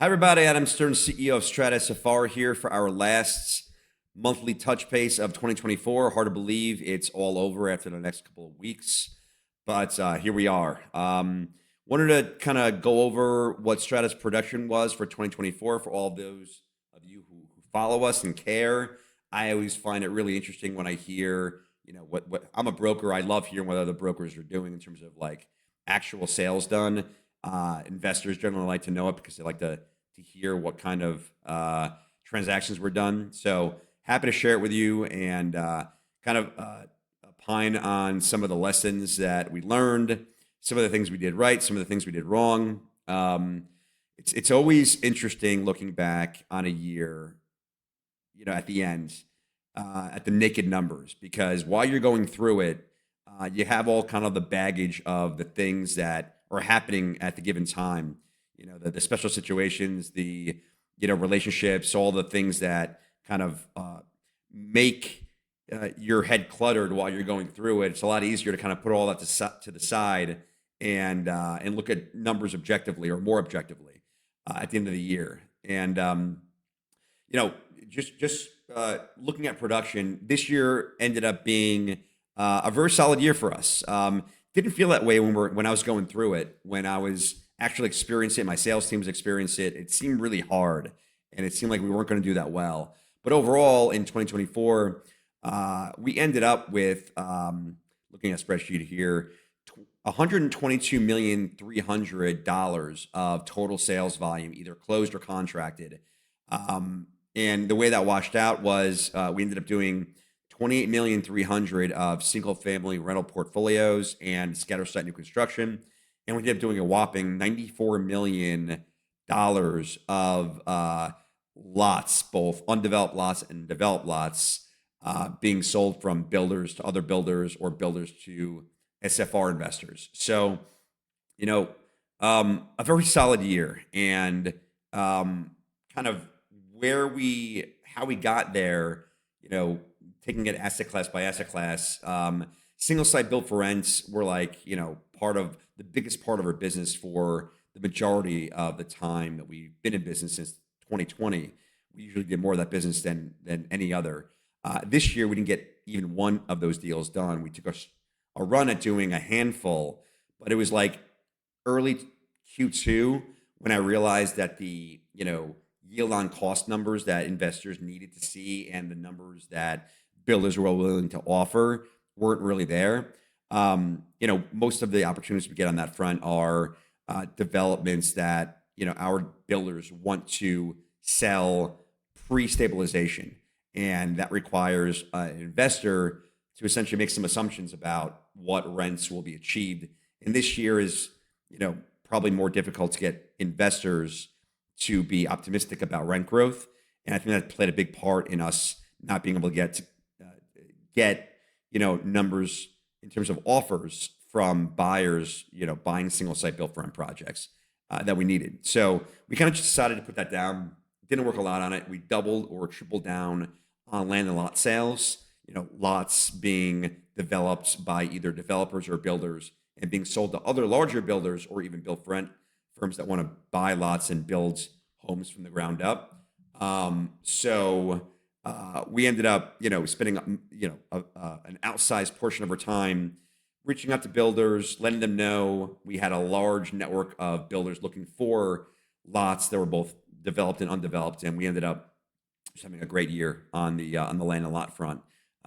Hi, everybody. Adam Stern, CEO of Strata Safari here for our last monthly touch base of 2024. Hard to believe it's all over after the next couple of weeks, but here we are. Wanted to kind of go over what Strata's production was for 2024 for all of those of you who follow us and care. I always find it really interesting when I hear, what I'm a broker. I love hearing what other brokers are doing in terms of like actual sales done. Investors generally like to know it because they like to hear what kind of transactions were done. So happy to share it with you and kind of opine on some of the lessons that we learned, some of the things we did right, some of the things we did wrong. It's always interesting looking back on a year, at the end, at the naked numbers, because while you're going through it, you have all kind of the baggage of the things that are happening at the given time. The special situations, the relationships, all the things that kind of make your head cluttered while you're going through it. It's a lot easier to kind of put all that to the side and look at numbers objectively or more objectively at the end of the year. And you know, just looking at production, this year ended up being a very solid year for us. Didn't feel that way when I was going through it. When I was actually experiencing it, my sales teams experienced it. It seemed really hard, and it seemed like we weren't going to do that well. But overall, in 2024, we ended up with looking at a spreadsheet here, $122,300,000 of total sales volume, either closed or contracted. And the way that washed out was we ended up doing 28,300,000 of single family rental portfolios and scatter site new construction. And we ended up doing a whopping $94 million of lots, both undeveloped lots and developed lots, being sold from builders to other builders or builders to SFR investors. So, a very solid year, and kind of how we got there, taking it asset class by asset class. Single site built for rents were like, part of the biggest part of our business for the majority of the time that we've been in business since 2020. We usually did more of that business than any other. This year, we didn't get even one of those deals done. We took a run at doing a handful, but it was like early Q2 when I realized that the yield on cost numbers that investors needed to see and the numbers that builders were willing to offer weren't really there. Most of the opportunities we get on that front are developments that our builders want to sell pre-stabilization, and that requires an investor to essentially make some assumptions about what rents will be achieved. And this year is probably more difficult to get investors to be optimistic about rent growth, and I think that played a big part in us not being able to get numbers in terms of offers from buyers, buying single site built for rent projects that we needed. So we kind of just decided to put that down. Didn't work a lot on it. We doubled or tripled down on land and lot sales. Lots being developed by either developers or builders and being sold to other larger builders or even built for rent firms that want to buy lots and build homes from the ground up. So we ended up, spending, an outsized portion of our time reaching out to builders, letting them know we had a large network of builders looking for lots that were both developed and undeveloped, and we ended up just having a great year on the land and lot front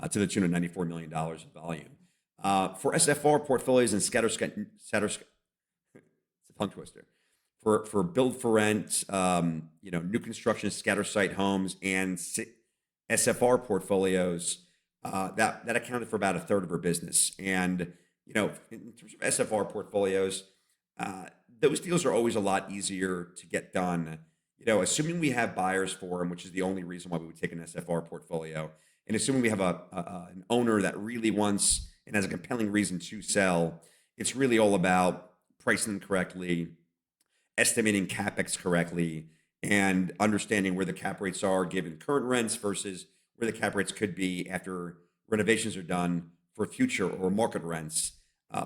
to the tune of $94 million of volume. For SFR portfolios and it's a tongue twister. For build for rent, new construction, scatter site homes, and SFR portfolios, that accounted for about a third of our business. And in terms of SFR portfolios, those deals are always a lot easier to get done. Assuming we have buyers for them, which is the only reason why we would take an SFR portfolio, and assuming we have an owner that really wants and has a compelling reason to sell, it's really all about pricing them correctly, estimating capex correctly, and understanding where the cap rates are given current rents versus where the cap rates could be after renovations are done for future or market rents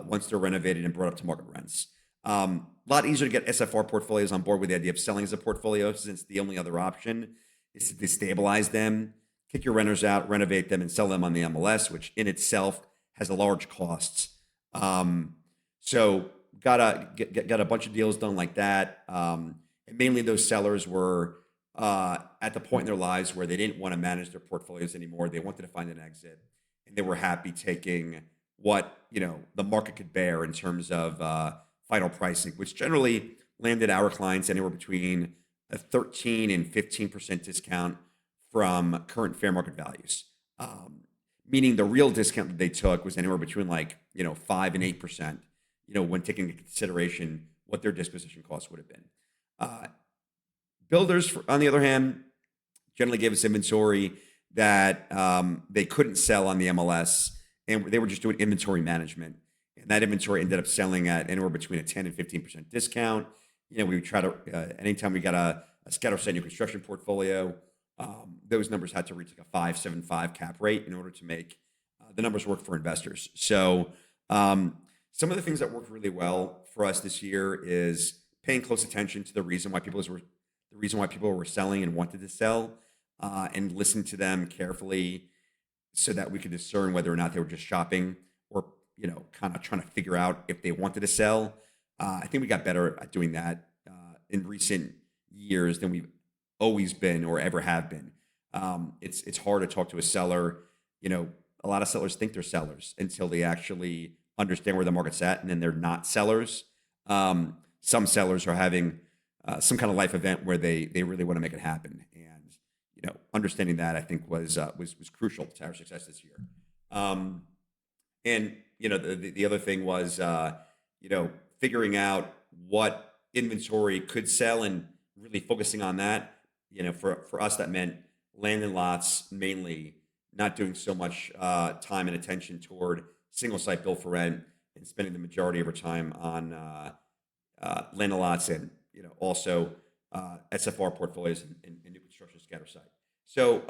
once they're renovated and brought up to market rents. A lot easier to get SFR portfolios on board with the idea of selling as a portfolio, since the only other option is to destabilize them, kick your renters out, renovate them, and sell them on the MLS, which in itself has a large costs. Um, so got a bunch of deals done like that. And mainly those sellers were at the point in their lives where they didn't want to manage their portfolios anymore. They wanted to find an exit, and they were happy taking what the market could bear in terms of final pricing, which generally landed our clients anywhere between a 13 and 15% discount from current fair market values. Meaning the real discount that they took was anywhere between 5 and 8%. When taking into consideration what their disposition costs would have been. Uh, Builders, on the other hand, generally gave us inventory that they couldn't sell on the MLS, and they were just doing inventory management. And that inventory ended up selling at anywhere between a 10 and 15% discount. We would try to, anytime we got a scatter site new construction portfolio, those numbers had to reach like a 5.75 cap rate in order to make the numbers work for investors. So, some of the things that worked really well for us this year is paying close attention to the reason why people were selling and wanted to sell, and listen to them carefully so that we could discern whether or not they were just shopping or kind of trying to figure out if they wanted to sell. I think we got better at doing that in recent years than we've always been or ever have been. It's hard to talk to a seller. A lot of sellers think they're sellers until they actually understand where the market's at, and then they're not sellers. Some sellers are having some kind of life event where they really want to make it happen, and understanding that, I think, was crucial to our success this year. And the other thing was figuring out what inventory could sell and really focusing on that. For us, that meant land and lots mainly, not doing so much time and attention toward single site built for rent, and spending the majority of our time on land and lots, and also SFR portfolios and new construction scatter site. So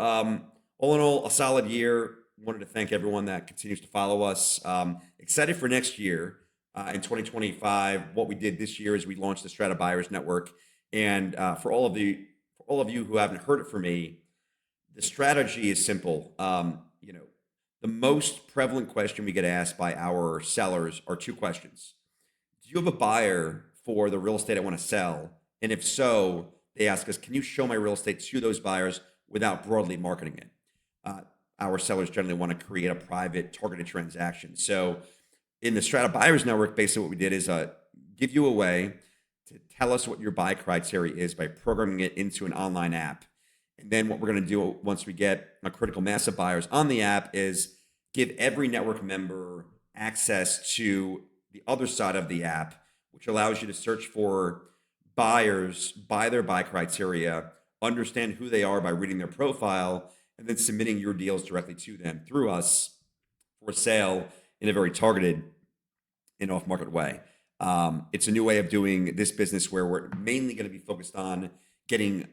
all in all, a solid year. Wanted to thank everyone that continues to follow us. Excited for next year in 2025. What we did this year is we launched the Strata Buyers Network, and for all of you who haven't heard it from me, the strategy is simple. The most prevalent question we get asked by our sellers are two questions. Do you have a buyer for the real estate I want to sell? And if so, they ask us, can you show my real estate to those buyers without broadly marketing it? Our sellers generally want to create a private targeted transaction. So in the Strata Buyers Network, basically what we did is give you a way to tell us what your buy criteria is by programming it into an online app. And then what we're going to do once we get a critical mass of buyers on the app is give every network member access to the other side of the app, which allows you to search for buyers by their buy criteria, understand who they are by reading their profile, and then submitting your deals directly to them through us for sale in a very targeted and off-market way. It's a new way of doing this business where we're mainly going to be focused on getting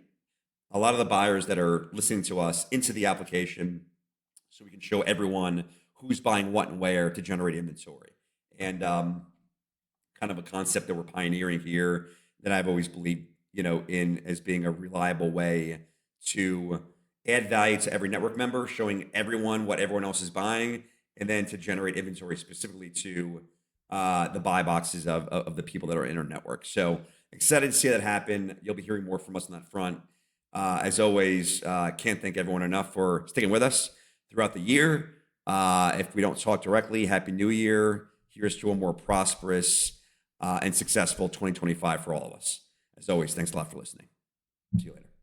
a lot of the buyers that are listening to us into the application so we can show everyone who's buying what and where to generate inventory. And kind of a concept that we're pioneering here that I've always believed, in as being a reliable way to add value to every network member, showing everyone what everyone else is buying, and then to generate inventory specifically to the buy boxes of the people that are in our network. So excited to see that happen. You'll be hearing more from us on that front. As always, can't thank everyone enough for sticking with us throughout the year. If we don't talk directly, Happy New Year. Here's to a more prosperous and successful 2025 for all of us. As always, thanks a lot for listening. See you later.